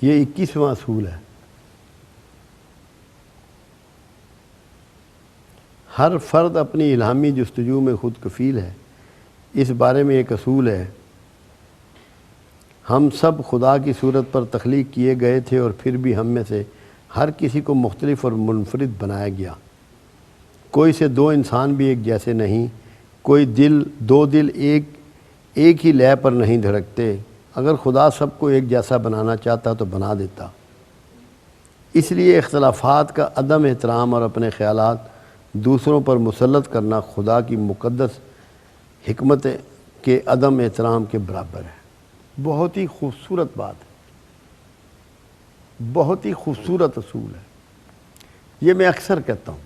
یہ 21واں اصول ہے۔ ہر فرد اپنی الہامی جستجو میں خود کفیل ہے۔ اس بارے میں ایک اصول ہے، ہم سب خدا کی صورت پر تخلیق کیے گئے تھے اور پھر بھی ہم میں سے ہر کسی کو مختلف اور منفرد بنایا گیا۔ کوئی سے دو انسان بھی ایک جیسے نہیں، کوئی دو دل ایک ہی لے پر نہیں دھڑکتے۔ اگر خدا سب کو ایک جیسا بنانا چاہتا تو بنا دیتا۔ اس لیے اختلافات کا عدم احترام اور اپنے خیالات دوسروں پر مسلط کرنا خدا کی مقدس حکمت کے عدم احترام کے برابر ہے۔ بہت ہی خوبصورت بات ہے، بہت ہی خوبصورت اصول ہے۔ یہ میں اکثر کہتا ہوں،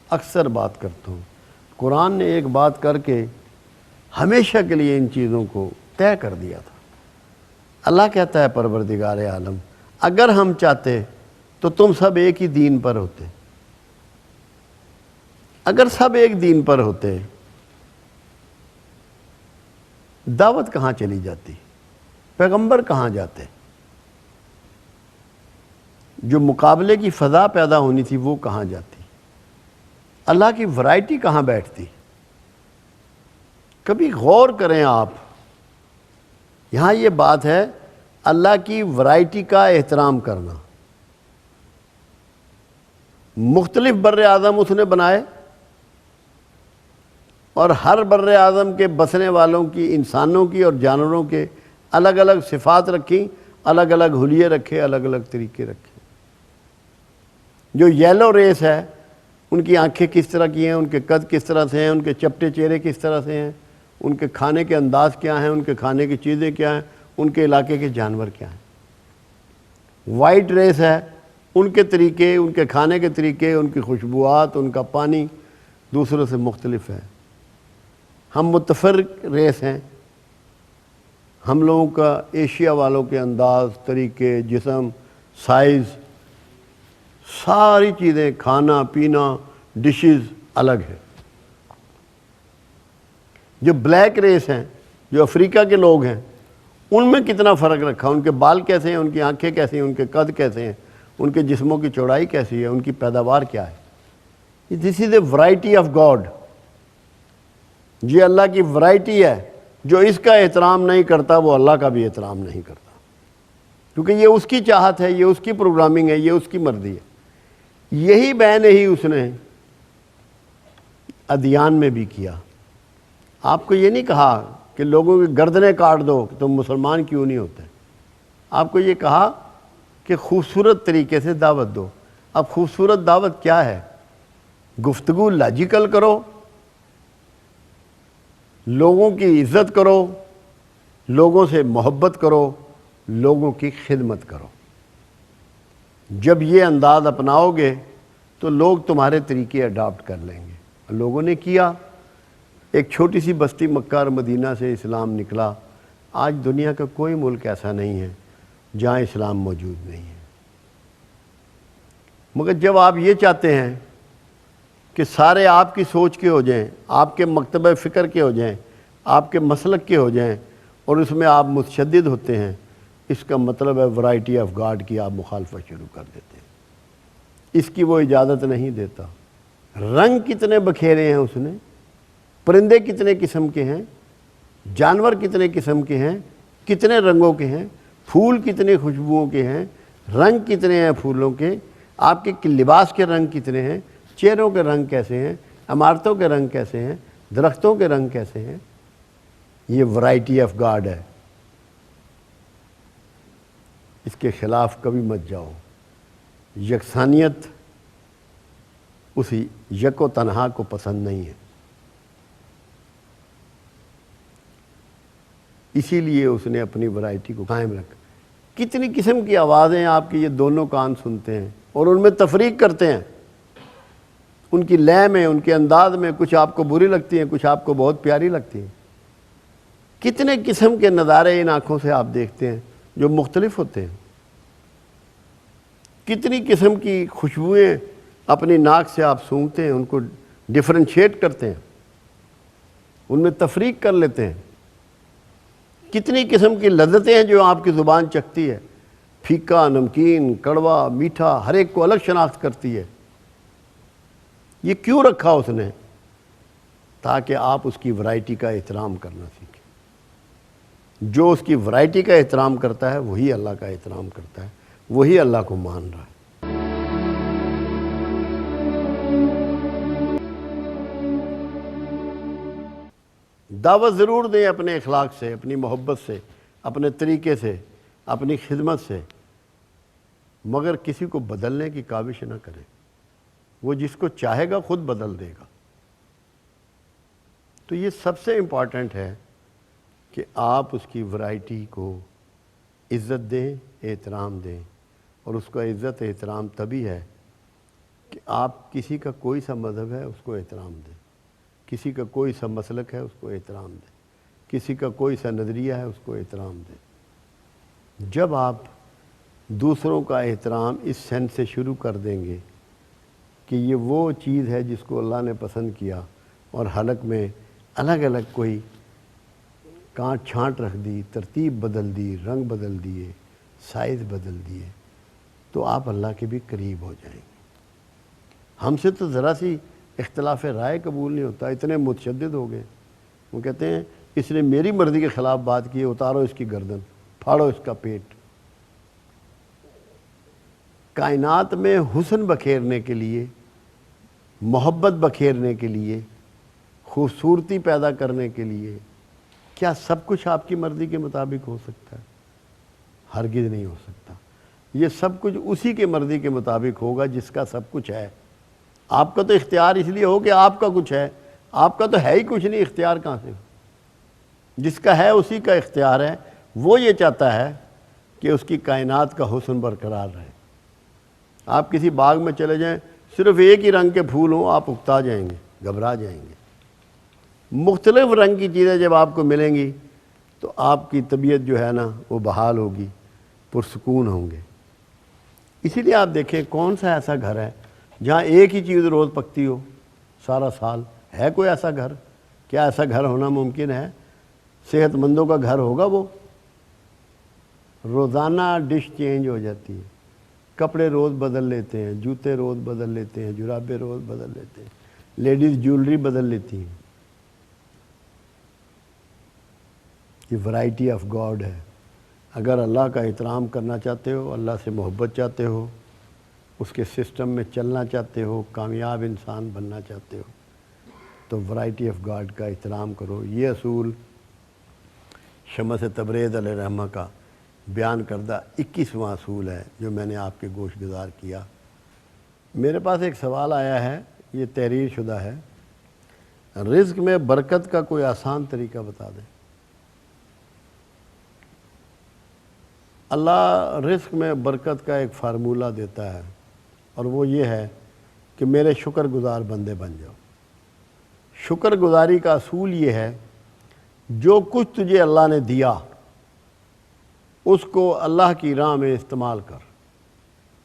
اکثر بات کرتا ہوں۔ قرآن نے ایک بات کر کے ہمیشہ کے لیے ان چیزوں کو طے کر دیا تھا۔ اللہ کہتا ہے پروردگار عالم، اگر ہم چاہتے تو تم سب ایک ہی دین پر ہوتے۔ اگر سب ایک دین پر ہوتے، دعوت کہاں چلی جاتی؟ پیغمبر کہاں جاتے؟ جو مقابلے کی فضا پیدا ہونی تھی وہ کہاں جاتی؟ اللہ کی ورائٹی کہاں بیٹھتی؟ کبھی غور کریں آپ، یہاں یہ بات ہے اللہ کی ورائٹی کا احترام کرنا۔ مختلف بر اعظم اس نے بنائے اور ہر بر اعظم کے بسنے والوں کی، انسانوں کی اور جانوروں کے الگ الگ صفات رکھی، الگ الگ حلیے رکھے، الگ الگ طریقے رکھے۔ جو یلو ریس ہے ان کی آنکھیں کس طرح کی ہیں، ان کے قد کس طرح سے ہیں، ان کے چپٹے چہرے کس طرح سے ہیں، ان کے کھانے کے انداز کیا ہیں، ان کے کھانے کی چیزیں کیا ہیں، ان کے علاقے کے جانور کیا ہیں۔ وائٹ ریس ہے، ان کے طریقے، ان کے کھانے کے طریقے، ان کی خوشبوات، ان کا پانی دوسروں سے مختلف ہے۔ ہم متفرق ریس ہیں، ہم لوگوں کا ایشیا والوں کے انداز، طریقے، جسم، سائز، ساری چیزیں، کھانا پینا، ڈشز الگ ہے۔ جو بلیک ریس ہیں، جو افریقہ کے لوگ ہیں، ان میں کتنا فرق رکھا، ان کے بال کیسے ہیں، ان کی آنکھیں کیسی ہیں، ان کے قد کیسے ہیں، ان کے جسموں کی چوڑائی کیسی ہے، ان کی پیداوار کیا ہے۔ دس از اے ورائٹی آف گاڈ۔ یہ اللہ کی ورائٹی ہے۔ جو اس کا احترام نہیں کرتا وہ اللہ کا بھی احترام نہیں کرتا، کیونکہ یہ اس کی چاہت ہے، یہ اس کی پروگرامنگ ہے، یہ اس کی مرضی ہے۔ یہی بیان ہی اس نے ادیان میں بھی کیا۔ آپ کو یہ نہیں کہا کہ لوگوں کی گردنیں کاٹ دو کہ تم مسلمان کیوں نہیں ہوتے۔ آپ کو یہ کہا کہ خوبصورت طریقے سے دعوت دو۔ اب خوبصورت دعوت کیا ہے؟ گفتگو لاجیکل کرو، لوگوں کی عزت کرو، لوگوں سے محبت کرو، لوگوں کی خدمت کرو۔ جب یہ انداز اپناؤ گے تو لوگ تمہارے طریقے اڈاپٹ کر لیں گے۔ لوگوں نے کیا۔ ایک چھوٹی سی بستی مکہ اور مدینہ سے اسلام نکلا۔ آج دنیا کا کوئی ملک ایسا نہیں ہے جہاں اسلام موجود نہیں ہے۔ مگر جب آپ یہ چاہتے ہیں کہ سارے آپ کی سوچ کے ہو جائیں، آپ کے مکتبہ فکر کے ہو جائیں، آپ کے مسلک کے ہو جائیں، اور اس میں آپ متشدد ہوتے ہیں، اس کا مطلب ہے ورائٹی آف گاڈ کی آپ مخالفت شروع کر دیتے ہیں۔ اس کی وہ اجازت نہیں دیتا۔ رنگ کتنے بکھیرے ہیں اس نے، پرندے کتنے قسم کے ہیں، جانور کتنے قسم کے ہیں، کتنے رنگوں کے ہیں، پھول کتنے خوشبوؤں کے ہیں، رنگ کتنے ہیں پھولوں کے، آپ کے لباس کے رنگ کتنے ہیں، چہروں کے رنگ کیسے ہیں، عمارتوں کے رنگ کیسے ہیں، درختوں کے رنگ کیسے ہیں۔ یہ ورائٹی آف گاڈ ہے۔ اس کے خلاف کبھی مت جاؤ۔ یکسانیت اسی یک و تنہا کو پسند نہیں ہے، اسی لیے اس نے اپنی ورائٹی کو قائم رکھا۔ کتنی قسم کی آوازیں آپ کی یہ دونوں کان سنتے ہیں اور ان میں تفریق کرتے ہیں، ان کی لے میں، ان کے انداز میں، کچھ آپ کو بری لگتی ہیں، کچھ آپ کو بہت پیاری لگتی ہیں۔ کتنے قسم کے نظارے ان آنکھوں سے آپ دیکھتے ہیں جو مختلف ہوتے ہیں۔ کتنی قسم کی خوشبوئیں اپنی ناک سے آپ سونگھتے ہیں، ان کو ڈیفرینشیٹ کرتے ہیں، ان میں تفریق کر لیتے ہیں۔ کتنی قسم کی لذتیں ہیں جو آپ کی زبان چکھتی ہے، پھیکا، نمکین، کڑوا، میٹھا، ہر ایک کو الگ شناخت کرتی ہے۔ یہ کیوں رکھا اس نے؟ تاکہ آپ اس کی ورائٹی کا احترام کرنا سیکھیں۔ جو اس کی ورائٹی کا احترام کرتا ہے وہی اللہ کا احترام کرتا ہے، وہی اللہ کو مان رہا ہے۔ دعوت ضرور دیں اپنے اخلاق سے، اپنی محبت سے، اپنے طریقے سے، اپنی خدمت سے، مگر کسی کو بدلنے کی کاوش نہ کریں۔ وہ جس کو چاہے گا خود بدل دے گا۔ تو یہ سب سے امپورٹنٹ ہے کہ آپ اس کی ورائٹی کو عزت دیں، احترام دیں، اور اس کا عزت احترام تبھی ہے کہ آپ کسی کا کوئی سا مذہب ہے اس کو احترام دیں، کسی کا کوئی سا مسلک ہے اس کو احترام دیں، کسی کا کوئی سا نظریہ ہے اس کو احترام دیں۔ جب آپ دوسروں کا احترام اس سینس سے شروع کر دیں گے کہ یہ وہ چیز ہے جس کو اللہ نے پسند کیا، اور حلق میں الگ الگ کوئی کانٹ چھانٹ رکھ دی، ترتیب بدل دی، رنگ بدل دیے، سائز بدل دیے، تو آپ اللہ کے بھی قریب ہو جائیں گے۔ ہم سے تو ذرا سی اختلاف رائے قبول نہیں ہوتا، اتنے متشدد ہو گئے۔ وہ کہتے ہیں اس نے میری مرضی کے خلاف بات کی، اتارو اس کی گردن، پھاڑو اس کا پیٹ۔ کائنات میں حسن بکھیرنے کے لیے، محبت بکھیرنے کے لیے، خوبصورتی پیدا کرنے کے لیے کیا سب کچھ آپ کی مرضی کے مطابق ہو سکتا ہے؟ ہرگز نہیں ہو سکتا۔ یہ سب کچھ اسی کے مرضی کے مطابق ہوگا جس کا سب کچھ ہے۔ آپ کا تو اختیار اس لیے ہو کہ آپ کا کچھ ہے، آپ کا تو ہے ہی کچھ نہیں، اختیار کہاں سے؟ جس کا ہے اسی کا اختیار ہے۔ وہ یہ چاہتا ہے کہ اس کی کائنات کا حسن برقرار رہے۔ آپ کسی باغ میں چلے جائیں، صرف ایک ہی رنگ کے پھول ہوں، آپ اکتا جائیں گے، گھبرا جائیں گے۔ مختلف رنگ کی چیزیں جب آپ کو ملیں گی تو آپ کی طبیعت جو ہے نا وہ بحال ہوگی، پرسکون ہوں گے۔ اسی لیے آپ دیکھیں کون سا ایسا گھر ہے جہاں ایک ہی چیز روز پکتی ہو سارا سال؟ ہے کوئی ایسا گھر؟ کیا ایسا گھر ہونا ممکن ہے؟ صحت مندوں کا گھر ہوگا وہ؟ روزانہ ڈش چینج ہو جاتی ہے، کپڑے روز بدل لیتے ہیں، جوتے روز بدل لیتے ہیں، جرابیں روز بدل لیتے ہیں، لیڈیز جیولری بدل لیتی ہیں۔ یہ ورائٹی آف گاڈ ہے۔ اگر اللہ کا احترام کرنا چاہتے ہو، اللہ سے محبت چاہتے ہو، اس کے سسٹم میں چلنا چاہتے ہو، کامیاب انسان بننا چاہتے ہو، تو ورائٹی آف گاڈ کا احترام کرو۔ یہ اصول شمس تبریز علیہ رحمہ کا بیان کردہ 21واں اصول ہے جو میں نے آپ کے گوش گزار کیا۔ میرے پاس ایک سوال آیا ہے، یہ تحریر شدہ ہے۔ رزق میں برکت کا کوئی آسان طریقہ بتا دیں۔ اللہ رزق میں برکت کا ایک فارمولہ دیتا ہے، اور وہ یہ ہے کہ میرے شکر گزار بندے بن جاؤ۔ شکر گزاری کا اصول یہ ہے، جو کچھ تجھے اللہ نے دیا اس کو اللہ کی راہ میں استعمال کر۔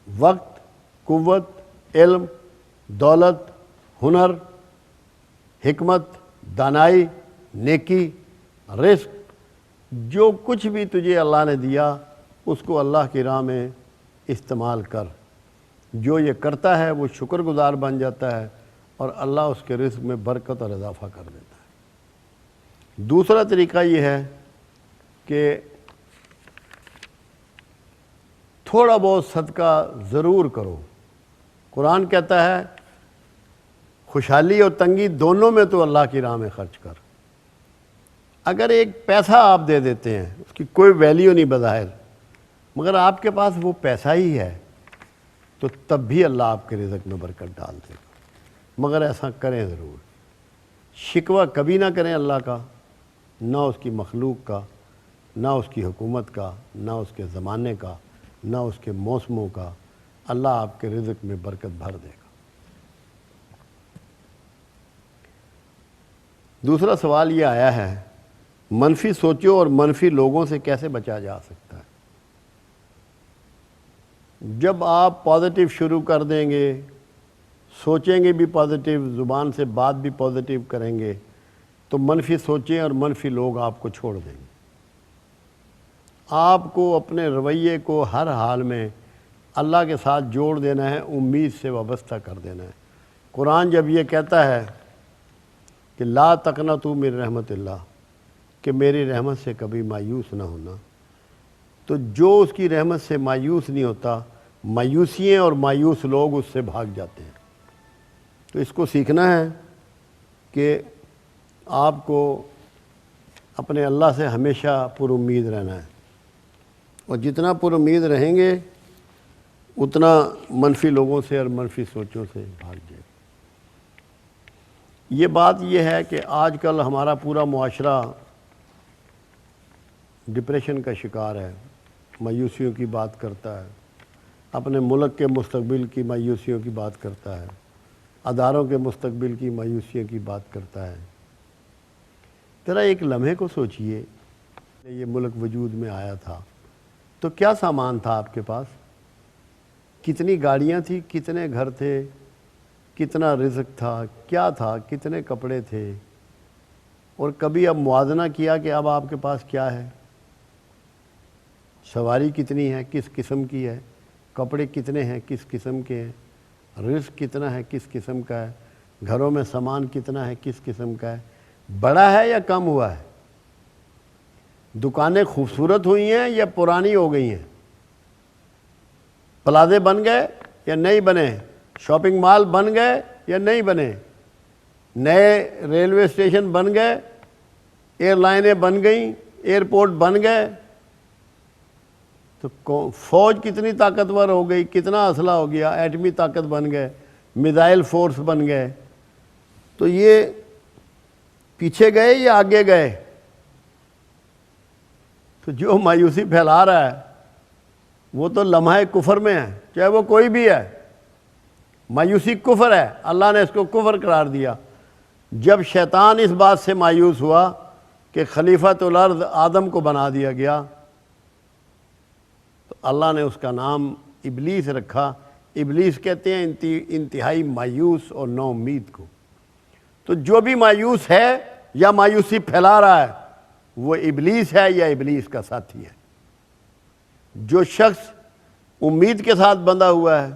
وقت، قوت، علم، دولت، ہنر، حکمت، دانائی، نیکی، رزق، جو کچھ بھی تجھے اللہ نے دیا اس کو اللہ کی راہ میں استعمال کر۔ جو یہ کرتا ہے وہ شکر گزار بن جاتا ہے، اور اللہ اس کے رزق میں برکت اور اضافہ کر دیتا ہے۔ دوسرا طریقہ یہ ہے کہ تھوڑا بہت صدقہ ضرور کرو۔ قرآن کہتا ہے خوشحالی اور تنگی دونوں میں تو اللہ کی راہ میں خرچ کر۔ اگر ایک پیسہ آپ دے دیتے ہیں، اس کی کوئی ویلیو نہیں بظاہر، مگر آپ کے پاس وہ پیسہ ہی ہے، تو تب بھی اللہ آپ کے رزق میں برکت ڈال دے گا۔ مگر ایسا کریں ضرور۔ شکوہ کبھی نہ کریں اللہ کا، نہ اس کی مخلوق کا، نہ اس کی حکومت کا، نہ اس کے زمانے کا، نہ اس کے موسموں کا۔ اللہ آپ کے رزق میں برکت بھر دے گا۔ دوسرا سوال یہ آیا ہے، منفی سوچوں اور منفی لوگوں سے کیسے بچا جا سکتا ہے؟ جب آپ پازیٹیو شروع کر دیں گے، سوچیں گے بھی پازیٹیو، زبان سے بات بھی پازیٹیو کریں گے، تو منفی سوچیں اور منفی لوگ آپ کو چھوڑ دیں گے۔ آپ کو اپنے رویے کو ہر حال میں اللہ کے ساتھ جوڑ دینا ہے، امید سے وابستہ کر دینا ہے۔ قرآن جب یہ کہتا ہے کہ لا تقنطوا من رحمت اللہ، کہ میری رحمت سے کبھی مایوس نہ ہونا، تو جو اس کی رحمت سے مایوس نہیں ہوتا، مایوسیاں اور مایوس لوگ اس سے بھاگ جاتے ہیں۔ تو اس کو سیکھنا ہے کہ آپ کو اپنے اللہ سے ہمیشہ پر امید رہنا ہے، اور جتنا پر امید رہیں گے اتنا منفی لوگوں سے اور منفی سوچوں سے بھاگ جائے۔ یہ بات یہ ہے کہ آج کل ہمارا پورا معاشرہ ڈپریشن کا شکار ہے، مایوسیوں کی بات کرتا ہے، اپنے ملک کے مستقبل کی مایوسیوں کی بات کرتا ہے، اداروں کے مستقبل کی مایوسیوں کی بات کرتا ہے۔ ذرا ایک لمحے کو سوچئے، یہ ملک وجود میں آیا تھا تو کیا سامان تھا آپ کے پاس؟ کتنی گاڑیاں تھیں، کتنے گھر تھے، کتنا رزق تھا، کیا تھا، کتنے کپڑے تھے؟ اور کبھی اب موازنہ کیا کہ اب آپ کے پاس کیا ہے؟ سواری کتنی ہے، کس قسم کی ہے؟ کپڑے کتنے ہیں، کس قسم کے ہیں؟ رزق کتنا ہے، کس قسم کا ہے؟ گھروں میں سامان کتنا ہے، کس قسم کا ہے؟ بڑا ہے یا کم ہوا ہے؟ دکانیں خوبصورت ہوئی ہیں یا پرانی ہو گئی ہیں؟ پلازے بن گئے یا نہیں بنے؟ شاپنگ مال بن گئے یا نہیں بنے؟ نئے ریلوے اسٹیشن بن گئے، ایئر لائنیں بن گئیں، ایئرپورٹ بن گئے؟ تو فوج کتنی طاقتور ہو گئی، کتنا اسلحہ ہو گیا، ایٹمی طاقت بن گئے، میزائل فورس بن گئے؟ تو یہ پیچھے گئے یا آگے گئے؟ تو جو مایوسی پھیلا رہا ہے وہ تو لمحہ کفر میں ہے، چاہے وہ کوئی بھی ہے۔ مایوسی کفر ہے، اللہ نے اس کو کفر قرار دیا۔ جب شیطان اس بات سے مایوس ہوا کہ خلیفۃ الارض آدم کو بنا دیا گیا، تو اللہ نے اس کا نام ابلیس رکھا۔ ابلیس کہتے ہیں انتہائی مایوس اور نا امید کو۔ تو جو بھی مایوس ہے یا مایوسی پھیلا رہا ہے وہ ابلیس ہے یا ابلیس کا ساتھی ہے۔ جو شخص امید کے ساتھ بندھا ہوا ہے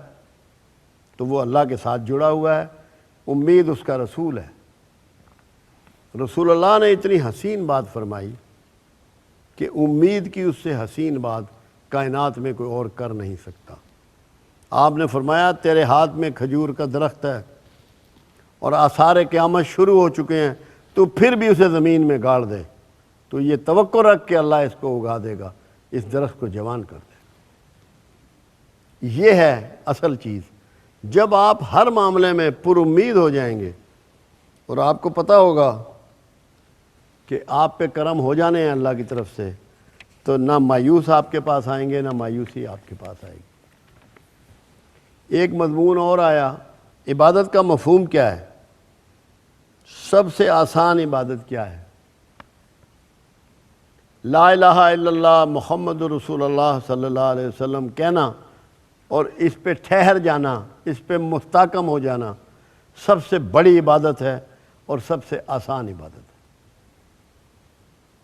تو وہ اللہ کے ساتھ جڑا ہوا ہے، امید اس کا رسول ہے۔ رسول اللہ نے اتنی حسین بات فرمائی کہ امید کی اس سے حسین بات کائنات میں کوئی اور کر نہیں سکتا۔ آپ نے فرمایا تیرے ہاتھ میں کھجور کا درخت ہے اور آثار قیامت شروع ہو چکے ہیں، تو پھر بھی اسے زمین میں گاڑ دے تو یہ توقع رکھ کہ اللہ اس کو اگا دے گا، اس درخت کو جوان کر دے گا۔ یہ ہے اصل چیز۔ جب آپ ہر معاملے میں پر امید ہو جائیں گے اور آپ کو پتہ ہوگا کہ آپ پہ کرم ہو جانے ہیں اللہ کی طرف سے، تو نہ مایوس آپ کے پاس آئیں گے، نہ مایوسی آپ کے پاس آئے گی۔ ایک مضمون اور آیا، عبادت کا مفہوم کیا ہے؟ سب سے آسان عبادت کیا ہے؟ لا الہ الا اللہ محمد رسول اللہ صلی اللہ علیہ وسلم کہنا اور اس پہ ٹھہر جانا، اس پہ مستحکم ہو جانا سب سے بڑی عبادت ہے اور سب سے آسان عبادت ہے۔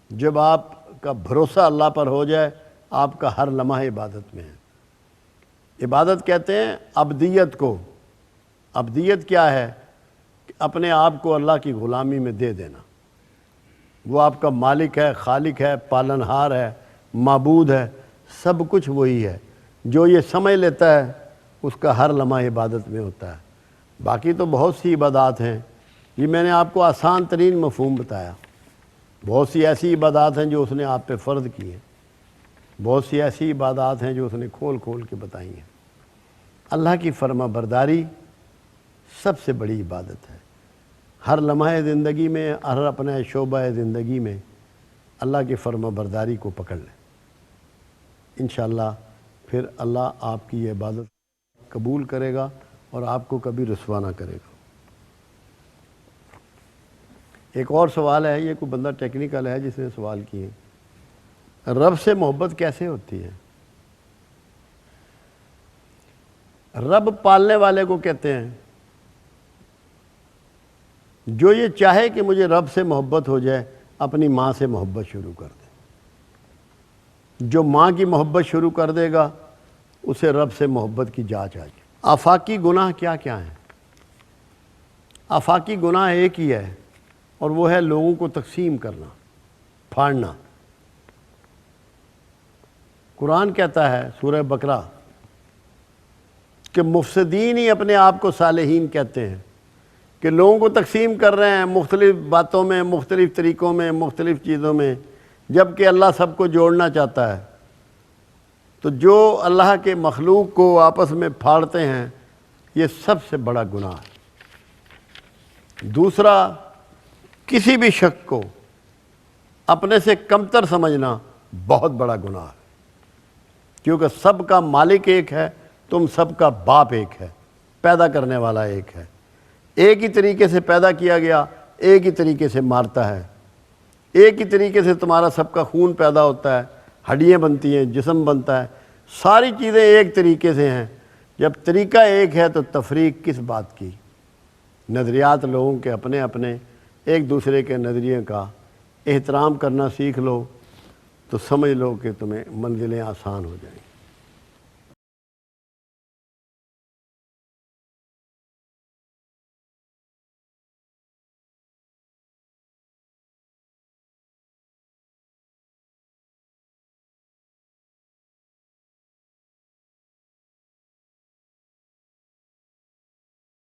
جب آپ کا بھروسہ اللہ پر ہو جائے، آپ کا ہر لمحہ عبادت میں ہے۔ عبادت کہتے ہیں عبدیت کو۔ عبدیت کیا ہے؟ کہ اپنے آپ کو اللہ کی غلامی میں دے دینا۔ وہ آپ کا مالک ہے، خالق ہے، پالنہار ہے، معبود ہے، سب کچھ وہی ہے۔ جو یہ سمجھ لیتا ہے اس کا ہر لمحہ عبادت میں ہوتا ہے۔ باقی تو بہت سی عبادات ہیں، یہ میں نے آپ کو آسان ترین مفہوم بتایا۔ بہت سی ایسی عبادات ہیں جو اس نے آپ پہ فرض کی ہیں، بہت سی ایسی عبادات ہیں جو اس نے کھول کھول کے بتائی ہیں۔ اللہ کی فرما برداری سب سے بڑی عبادت ہے۔ ہر لمحہ زندگی میں، ہر اپنے شعبہ زندگی میں اللہ کی فرما برداری کو پکڑ لیں، انشاءاللہ پھر اللہ آپ کی یہ عبادت قبول کرے گا اور آپ کو کبھی رسوا نہ کرے گا۔ ایک اور سوال ہے، یہ کوئی بندہ ٹیکنیکل ہے جس نے سوال کیے، رب سے محبت کیسے ہوتی ہے؟ رب پالنے والے کو کہتے ہیں۔ جو یہ چاہے کہ مجھے رب سے محبت ہو جائے، اپنی ماں سے محبت شروع کر دے۔ جو ماں کی محبت شروع کر دے گا اسے رب سے محبت کی جانچ آ جائے۔ آفاقی گناہ کیا کیا ہیں؟ آفاقی گناہ ایک ہی ہے، اور وہ ہے لوگوں کو تقسیم کرنا، پھاڑنا۔ قرآن کہتا ہے سورہ بقرہ کہ مفسدین ہی اپنے آپ کو صالحین کہتے ہیں، کہ لوگوں کو تقسیم کر رہے ہیں مختلف باتوں میں، مختلف طریقوں میں، مختلف چیزوں میں، جبکہ اللہ سب کو جوڑنا چاہتا ہے۔ تو جو اللہ کے مخلوق کو آپس میں پھاڑتے ہیں یہ سب سے بڑا گناہ ہے۔ دوسرا، کسی بھی شخص کو اپنے سے کمتر سمجھنا بہت بڑا گناہ ہے، کیونکہ سب کا مالک ایک ہے، تم سب کا باپ ایک ہے، پیدا کرنے والا ایک ہے، ایک ہی طریقے سے پیدا کیا گیا، ایک ہی طریقے سے مارتا ہے، ایک ہی طریقے سے تمہارا سب کا خون پیدا ہوتا ہے، ہڈیاں بنتی ہیں، جسم بنتا ہے، ساری چیزیں ایک طریقے سے ہیں۔ جب طریقہ ایک ہے تو تفریق کس بات کی؟ نظریات لوگوں کے اپنے اپنے، ایک دوسرے کے نظریے کا احترام کرنا سیکھ لو تو سمجھ لو کہ تمہیں منزلیں آسان ہو جائیں گی۔